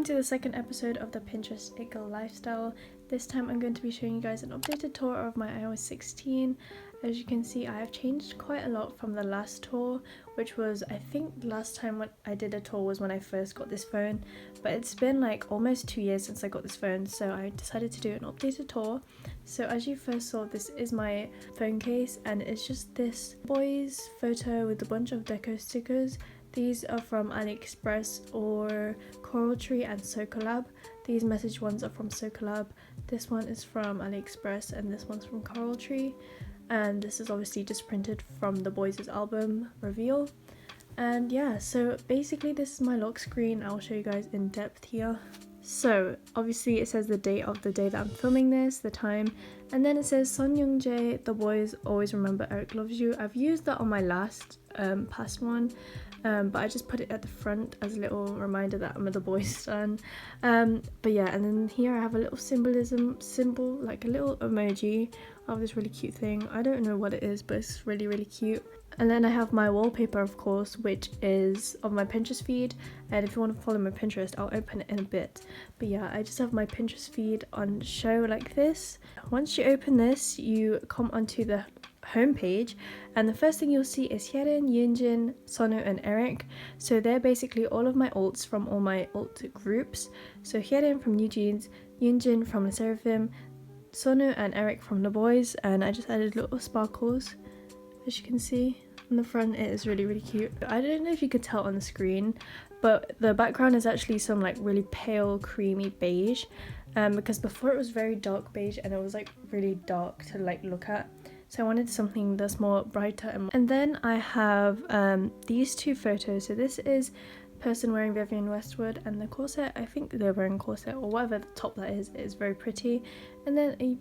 to the second episode of the Pinterest It Girl lifestyle. This time I'm going to be showing you guys an updated tour of my iOS 16. As you can see, I have changed quite a lot from the last tour, which was, I think the last time when I did a tour was when I first got this phone, but it's been like almost 2 years since I got this phone, so I decided to do an updated tour. So as you first saw, this is my phone case, and it's just this boys photo with a bunch of deco stickers. These are from AliExpress or Coral Tree and Socolab. These message ones are from Socolab. This one is from AliExpress and this one's from Coral Tree. And this is obviously just printed from the boys' album Reveal. And yeah, so basically this is my lock screen. I'll show you guys in depth here. So obviously it says the date of the day that I'm filming this, the time, and then it says Son Young-jae, the boys always remember Eric loves you. I've used that on my last past one, but I just put it at the front as a little reminder that I'm a The Boyz stan. But yeah, and then here I have a little symbol, like a little emoji of this really cute thing. I don't know what it is, but it's really cute. And then I have my wallpaper, of course, which is of my Pinterest feed, and if you want to follow my Pinterest, I'll open it in a bit. But yeah, I just have my Pinterest feed on show like this. Once you open this, you come onto the homepage, and the first thing you'll see is Hyerin, Yoonjin, Sonu and Eric. So they're basically all of my alts from all my alt groups. So Hyerin from newjeans, Yoonjin from lesserafim, Sonu and Eric from the boys, and I just added little sparkles, as you can see. On the front it is really cute. I don't know if you could tell on the screen, but the background is actually some like really pale creamy beige, because before it was very dark beige and it was like really dark to like look at. So I wanted something that's more brighter. And then I have these two photos. So this is person wearing Vivienne Westwood and the corset. I think they're wearing corset or whatever the top that is very pretty. And then a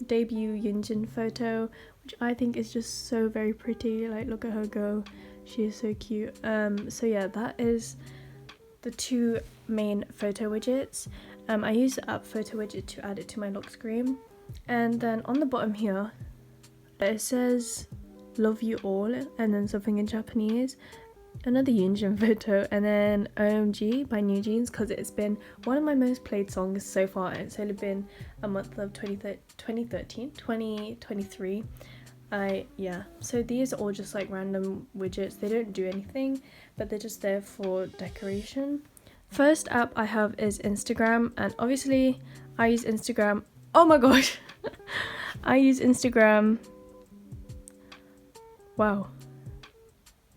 debut Yoonjin photo, which I think is just so very pretty. Like, look at her go, she is so cute. So yeah, that is the two main photo widgets. I use the app photo widget to add it to my lock screen. And then on the bottom here it says love you all and then something in Japanese, another Yoonjin photo, and then OMG by newjeans, because it's been one of my most played songs so far, and it's only been a month of 2023. Yeah, so these are all just like random widgets. They don't do anything, but they're just there for decoration. First app I have is Instagram, and obviously I use Instagram, oh my gosh I use Instagram, wow,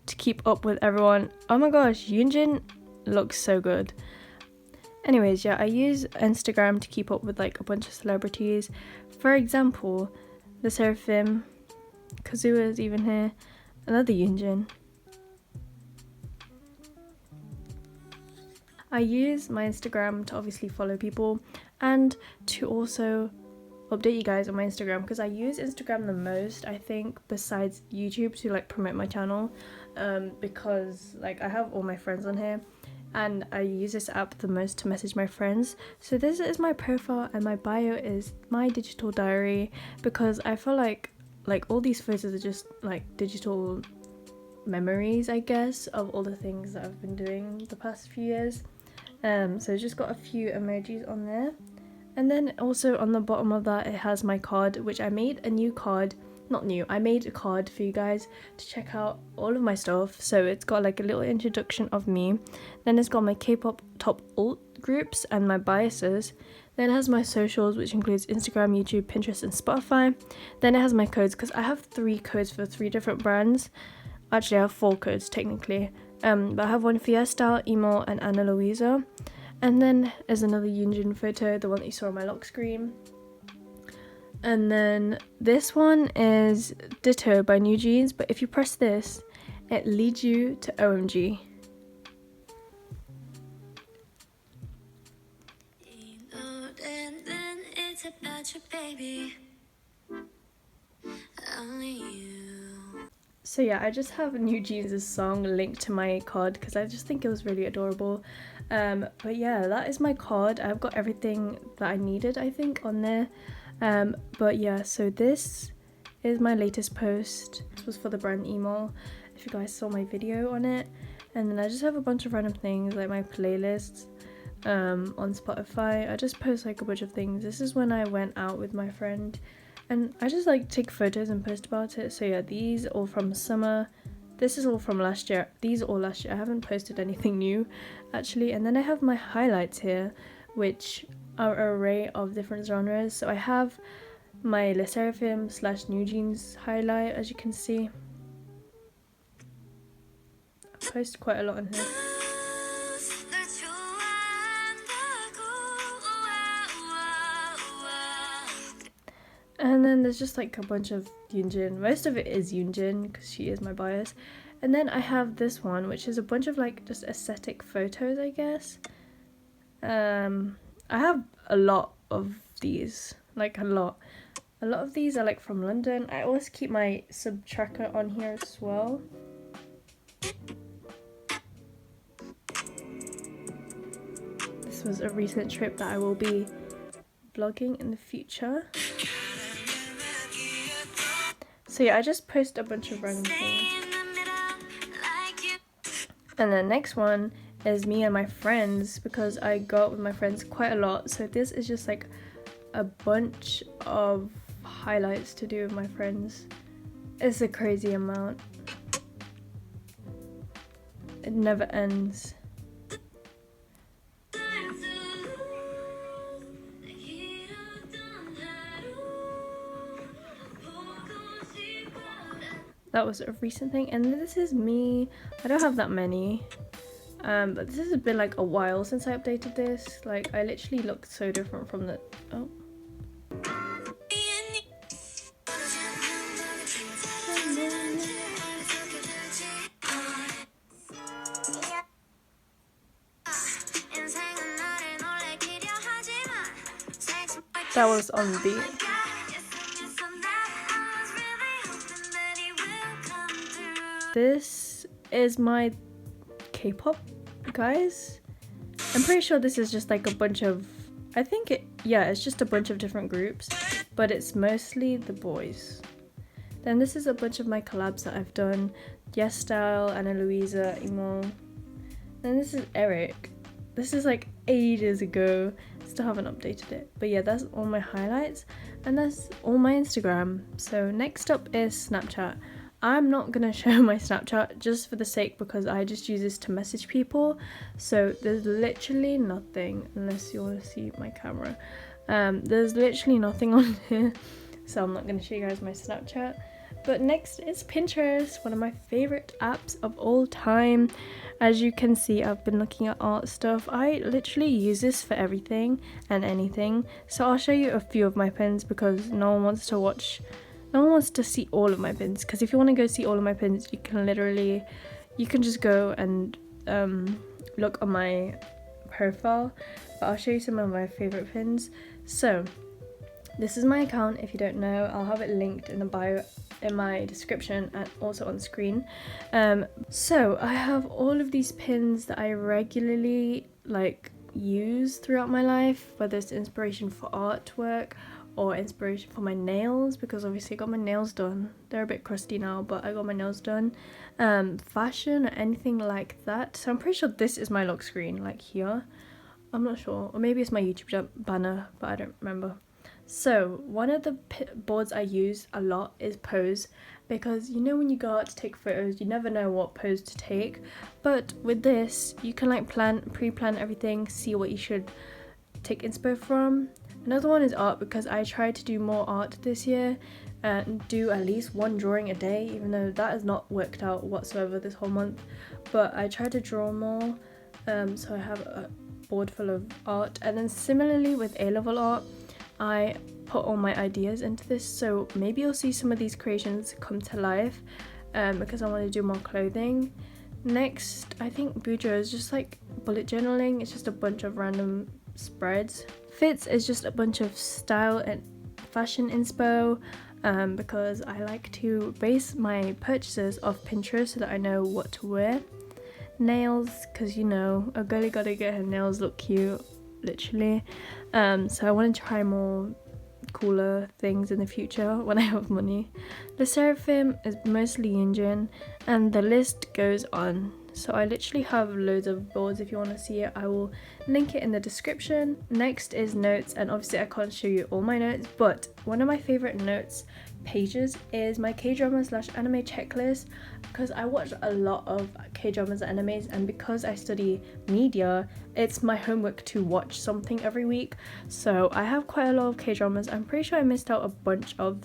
to keep up with everyone. Oh my gosh, Yoonjin looks so good. Anyways, yeah, I use Instagram to keep up with like a bunch of celebrities. For example, lesserafim, Kazuha is even here, another Yoonjin. I use my Instagram to obviously follow people and to also update you guys on my Instagram, because I use Instagram the most, I think, besides YouTube, to like promote my channel, because like I have all my friends on here and I use this app the most to message my friends. So this is my profile, and my bio is my digital diary, because I feel like all these photos are just like digital memories, I guess, of all the things that I've been doing the past few years. So just got a few emojis on there. And then also on the bottom of that it has my card, which I made a new card, I made a card for you guys to check out all of my stuff. So it's got like a little introduction of me, then it's got my K-pop top alt groups and my biases, then it has my socials, which includes Instagram, YouTube, Pinterest and Spotify. Then it has my codes, because I have 3 codes for 3 different brands. Actually I have 4 codes technically, but I have one for yesstyle, emo and Ana Luisa. And then there's another Yoonjin photo, the one that you saw on my lock screen. And then this one is Ditto by newjeans, but if you press this, it leads you to OMG. It's about you, baby. Only you. So yeah, I just have newjeans' song linked to my card because I just think it was really adorable. But yeah, that is my card. I've got everything that I needed, I think, on there. But yeah, so this is my latest post. This was for the brand emo, if you guys saw my video on it. And then I just have a bunch of random things like my playlists. on Spotify. I just post like a bunch of things. This is when I went out with my friend, and I just like take photos and post about it. So yeah, these all from summer. This is all from last year. These are all last year. I haven't posted anything new actually. And then I have my highlights here, which are an array of different genres. So I have my lesserafim / newjeans highlight, as you can see. I post quite a lot on here. And then there's just like a bunch of Yoonjin. Most of it is Yoonjin because she is my bias. And then I have this one, which is a bunch of like just aesthetic photos, I guess. I have a lot of these, like a lot. A lot of these are like from London. I always keep my sub tracker on here as well. This was a recent trip that I will be vlogging in the future. So yeah, I just post a bunch of random things. And the next one is me and my friends, because I go out with my friends quite a lot. So this is just like a bunch of highlights to do with my friends. It's a crazy amount. It never ends. That was a recent thing, and this is me. I don't have that many, but this has been like a while since I updated this. Like, I literally look so different from the... Oh. That was on the beat. This is my K-pop, guys. I'm pretty sure this is just like a bunch of, it's just a bunch of different groups, but it's mostly theboyz. Then this is a bunch of my collabs that I've done. Yesstyle, Anna Louisa, Emo. Then this is Eric. This is like ages ago. Still haven't updated it. But yeah, that's all my highlights. And that's all my Instagram. So next up is Snapchat. I'm not gonna show my Snapchat just for the sake, because I just use this to message people. So there's literally nothing, unless you want to see my camera. There's literally nothing on here. So I'm not gonna show you guys my Snapchat. But next is Pinterest, one of my favorite apps of all time. As you can see, I've been looking at art stuff. I literally use this for everything and anything. So I'll show you a few of my pins, because no one wants to see all of my pins. Because if you want to go see all of my pins, you can just go and look on my profile. But I'll show you some of my favorite pins. So this is my account. If you don't know, I'll have it linked in the bio, in my description, and also on screen. So I have all of these pins that I regularly use throughout my life, whether it's inspiration for artwork or inspiration for my nails, because obviously I got my nails done. They're a bit crusty now, but I got my nails done. Fashion or anything like that. So I'm pretty sure this is my lock screen, like here. I'm not sure, or maybe it's my YouTube banner, but I don't remember. So one of the boards I use a lot is Pose, because you know when you go out to take photos, you never know what pose to take. But with this, you can pre-plan everything, see what you should take inspo from. Another one is art, because I tried to do more art this year and do at least one drawing a day, even though that has not worked out whatsoever this whole month. But I tried to draw more, so I have a board full of art. And then similarly with A-level art, I put all my ideas into this, so maybe you'll see some of these creations come to life, because I want to do more clothing. Next, I think Bujo is just like bullet journaling. It's just a bunch of random spreads. Fits is just a bunch of style and fashion inspo, because I like to base my purchases off Pinterest so that I know what to wear. Nails, because you know, a girlie gotta get her nails look cute, literally. So I want to try more cooler things in the future when I have money. The Seraphim is mostly Yoonjin, and the list goes on. So I literally have loads of boards. If you want to see it, I will link it in the description. Next is notes, and obviously I can't show you all my notes, but one of my favorite notes pages is my K-drama / anime checklist, because I watch a lot of K-dramas and animes, and because I study media, it's my homework to watch something every week. So I have quite a lot of K-dramas. I'm pretty sure I missed out a bunch of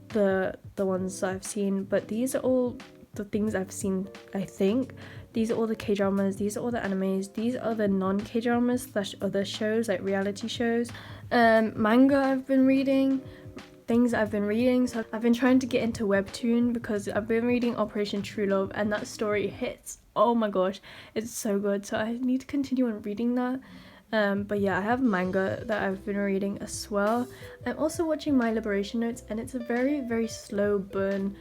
the ones that I've seen, but these are all the things I've seen. I think these are all the K-dramas, these are all the animes, these are the non-K-dramas / other shows like reality shows, manga I've been reading, things I've been reading. So I've been trying to get into webtoon because I've been reading Operation True Love, and that story hits. Oh my gosh, it's so good. So I need to continue on reading that. But yeah, I have manga that I've been reading as well. I'm also watching My Liberation Notes, and it's a very slow burn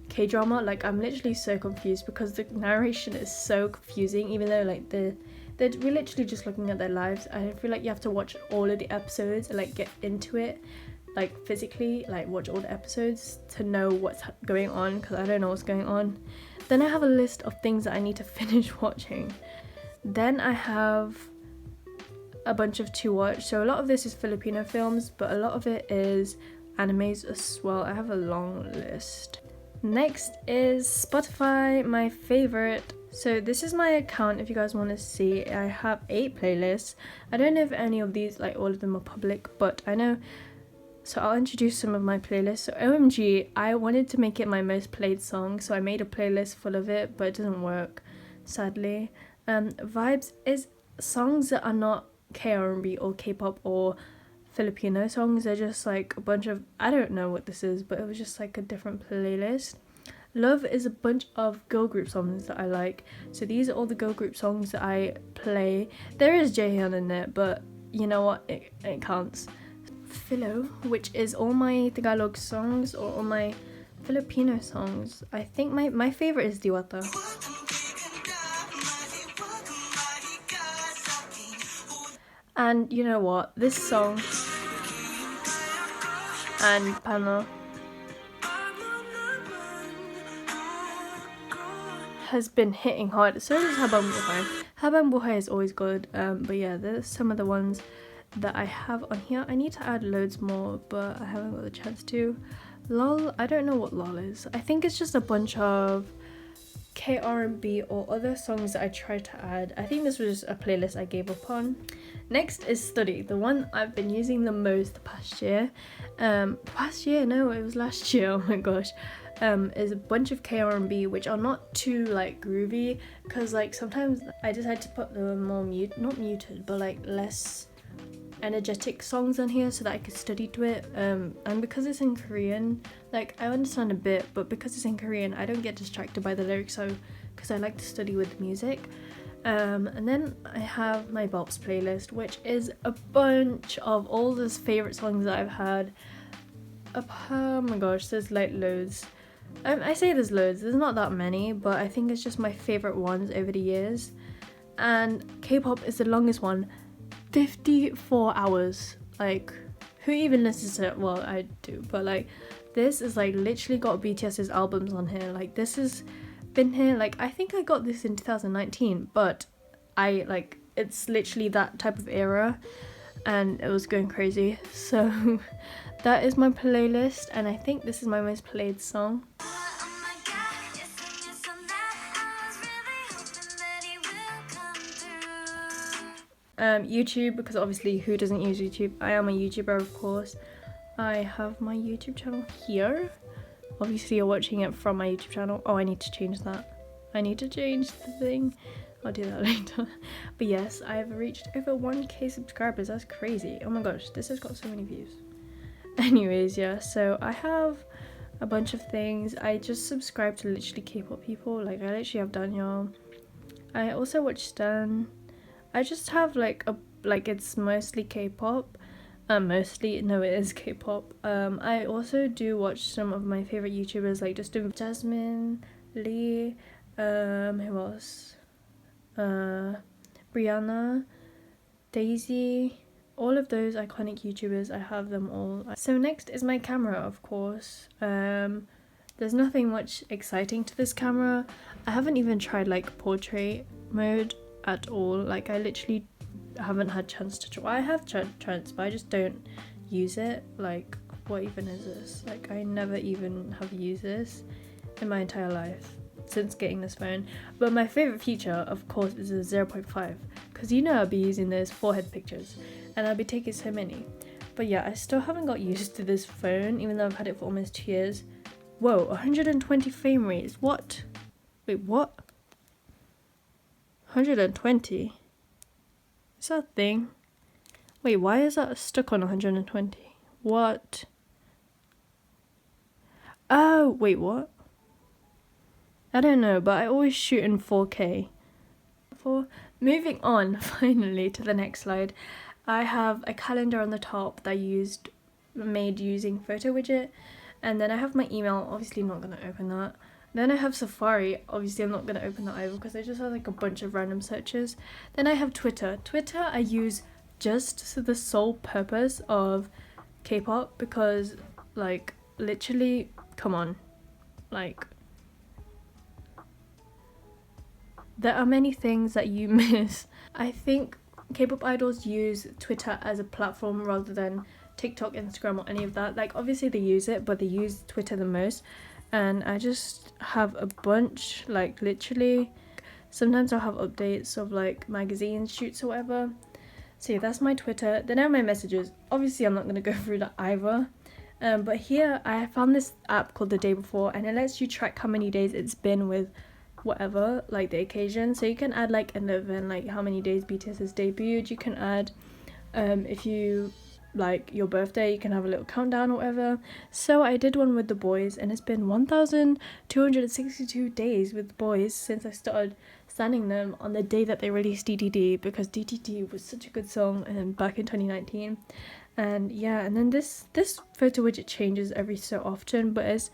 K-drama. Like, I'm literally so confused because the narration is so confusing, even though like we're literally just looking at their lives. I feel like you have to watch all of the episodes and like get into it, like physically, like watch all the episodes to know what's going on, because I don't know what's going on. Then I have a list of things that I need to finish watching. Then I have a bunch of to watch. So a lot of this is Filipino films, but a lot of it is animes as well. I have a long list. Next is Spotify, my favorite. So this is my account if you guys want to see. I have 8 playlists. I don't know if any of these, like all of them are public, but I know. So I'll introduce some of my playlists. So OMG, I wanted to make it my most played song, so I made a playlist full of it, but it doesn't work, sadly. Vibes is songs that are not K-R&B or K-pop or Filipino songs. They're just like a bunch of, I don't know what this is, but it was just like a different playlist. Love is a bunch of girl group songs that I like. So these are all the girl group songs that I play. There is Jaehyun in it, but you know what, it counts. Vllo, which is all my Tagalog songs or all my Filipino songs. I think my favorite is Diwata. And you know what, this song and Pano has been hitting hard. So does Habang Buhay. Habang Buhay is always good, but yeah, there's some of the ones that I have on here. I need to add loads more, but I haven't got the chance to. Lol, I don't know what lol is. I think it's just a bunch of K-R&B or other songs that I tried to add. I think this was just a playlist I gave up on. Next is Study, the one I've been using the most the past year. No, it was last year, oh my gosh. Is a bunch of K-R&B which are not too like groovy, because like sometimes I decide to put the more not muted, but like less energetic songs on here so that I could study to it, and because it's in Korean, like I understand a bit, but because it's in Korean I don't get distracted by the lyrics, so because I like to study with music. And then I have my Bops playlist, which is a bunch of all those favorite songs that I've had. Oh my gosh, there's like loads. I say there's loads, there's not that many, but I think it's just my favorite ones over the years. And K-pop is the longest one, 54 hours. Like, who even listens to it? Well, I do, but like this is like literally got BTS's albums on here. Like this has been here, like I think I got this in 2019, but I like, it's literally that type of era and it was going crazy. So that is my playlist, and I think this is my most played song. YouTube, because obviously who doesn't use YouTube? I am a YouTuber, of course. I have my YouTube channel here. Obviously you're watching it from my YouTube channel. Oh, I need to change that. I need to change the thing. I'll do that later. But yes, I have reached over 1k subscribers. That's crazy. Oh my gosh, this has got so many views. Anyways, yeah, so I have a bunch of things. I just subscribe to literally K-pop people. Like I literally have Daniel. I also watch Stan. I just have like it's mostly K-pop. Mostly, no, it is K-pop. I also do watch some of my favorite YouTubers, like Jasmine, Lee, who else? Brianna, Daisy, all of those iconic YouTubers. I have them all. So next is my camera, of course. The There's nothing much exciting to this camera. I haven't even tried like portrait mode at all. Like I literally haven't had chance to try. I have chance, but I just don't use it. Like what even is this? Like I never even have used this in my entire life since getting this phone. But my favorite feature of course is a 0.5, because you know I'll be using those forehead pictures and I'll be taking so many. But yeah, I still haven't got used to this phone even though I've had it for almost 2 years. Whoa, 120 frame rates. What? Wait, what? 120? Is that a thing? Wait, why is that stuck on 120? What? Oh, wait, what? I don't know, but I always shoot in 4K. Moving on, finally, to the next slide. I have a calendar on the top that I made using photo widget. And then I have my email, obviously not going to open that. Then I have Safari, obviously I'm not going to open that either because I just have like a bunch of random searches. Then I have Twitter. Twitter I use just for the sole purpose of K-pop because like literally, come on, like there are many things that you miss. I think K-pop idols use Twitter as a platform rather than TikTok, Instagram or any of that. Like obviously they use it, but they use Twitter the most. And I just have a bunch, like literally sometimes I'll have updates of like magazines, shoots or whatever. So yeah, that's my Twitter. Then I have my messages. Obviously I'm not going to go through that either. But here I found this app called The Day Before, and it lets you track how many days it's been with whatever, like the occasion. So you can add like an event, like how many days BTS has debuted. You can add if you like your birthday, you can have a little countdown or whatever. So I did one with theboyz, and it's been 1,262 days with theboyz since I started standing them on the day that they released DDD, because DDD was such a good song back in 2019. And yeah, and then this photo widget changes every so often, but it's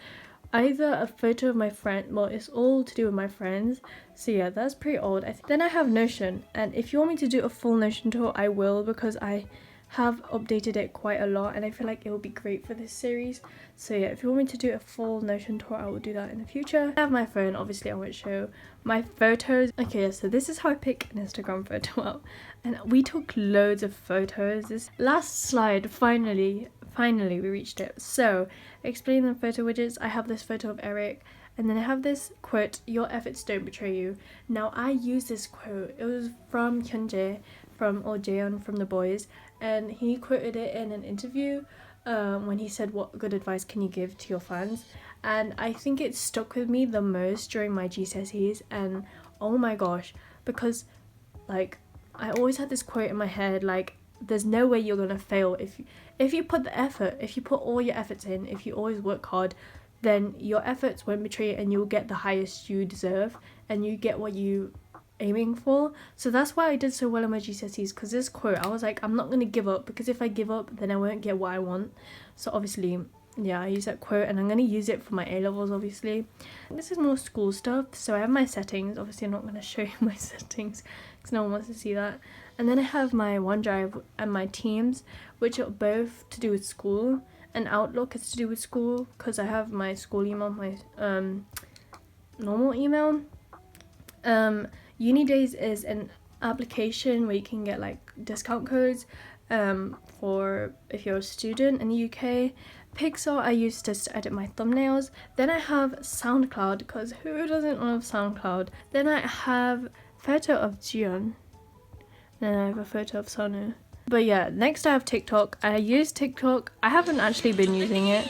either a photo of my friend, well it's all to do with my friends. So yeah, that's pretty old. Then I have Notion, and if you want me to do a full Notion tour I will, because I have updated it quite a lot and I feel like it will be great for this series. So yeah, if you want me to do a full Notion tour I will do that in the future. I have my phone, obviously I won't show my photos. Okay, yeah, so this is how I pick an Instagram photo out, and we took loads of photos. This last slide, finally we reached it. So explaining the photo widgets, I have this photo of Eric, and then I have this quote, "Your efforts don't betray you." Now I use this quote, it was from Hyunjae from Jaeon from theboyz, and he quoted it in an interview when he said, "What good advice can you give to your fans?" And I think it stuck with me the most during my GCSEs, and oh my gosh, because like I always had this quote in my head, like there's no way you're gonna fail if you put the effort, if you put all your efforts in, if you always work hard, then your efforts won't betray you and you'll get the highest you deserve and you get what you aiming for. So that's why I did so well in my GCSEs, because this quote, I was like, I'm not gonna give up, because if I give up then I won't get what I want. So obviously yeah, I use that quote, and I'm gonna use it for my A-levels obviously. This is more school stuff. So I have my settings, obviously I'm not gonna show you my settings because no one wants to see that. And then I have my OneDrive and my Teams, which are both to do with school, and Outlook is to do with school because I have my school email, my normal email. Unidays is an application where you can get like discount codes for if you're a student in the UK. Pixel I use just to edit my thumbnails. Then I have SoundCloud, because who doesn't love SoundCloud? Then I have photo of Jiyeon. Then I have a photo of Sonu. But yeah, next I have TikTok. I use TikTok. I haven't actually been using it.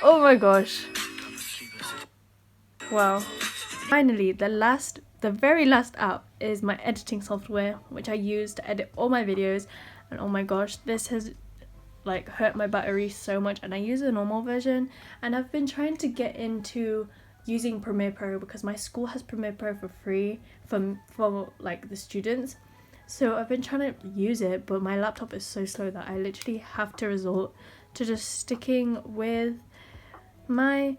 Oh my gosh. Wow. Finally, the very last app is my editing software, which I use to edit all my videos. And oh my gosh, this has like hurt my battery so much, and I use a normal version, and I've been trying to get into using Premiere Pro because my school has Premiere Pro for free for like the students. So I've been trying to use it, but my laptop is so slow that I literally have to resort to just sticking with my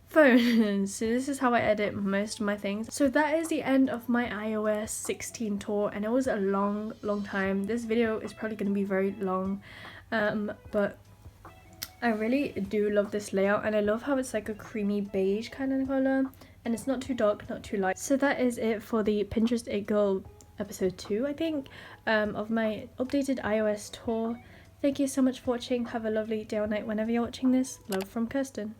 phone. So this is how I edit most of my things. So that is the end of my iOS 16 tour, and it was a long time. This video is probably going to be very long, but I really do love this layout, and I love how it's like a creamy beige kind of color, and it's not too dark, not too light. So that is it for the Pinterest It Girl episode 2, I think, of my updated iOS tour. Thank you so much for watching. Have a lovely day or night whenever you're watching this. Love from Kirstyn.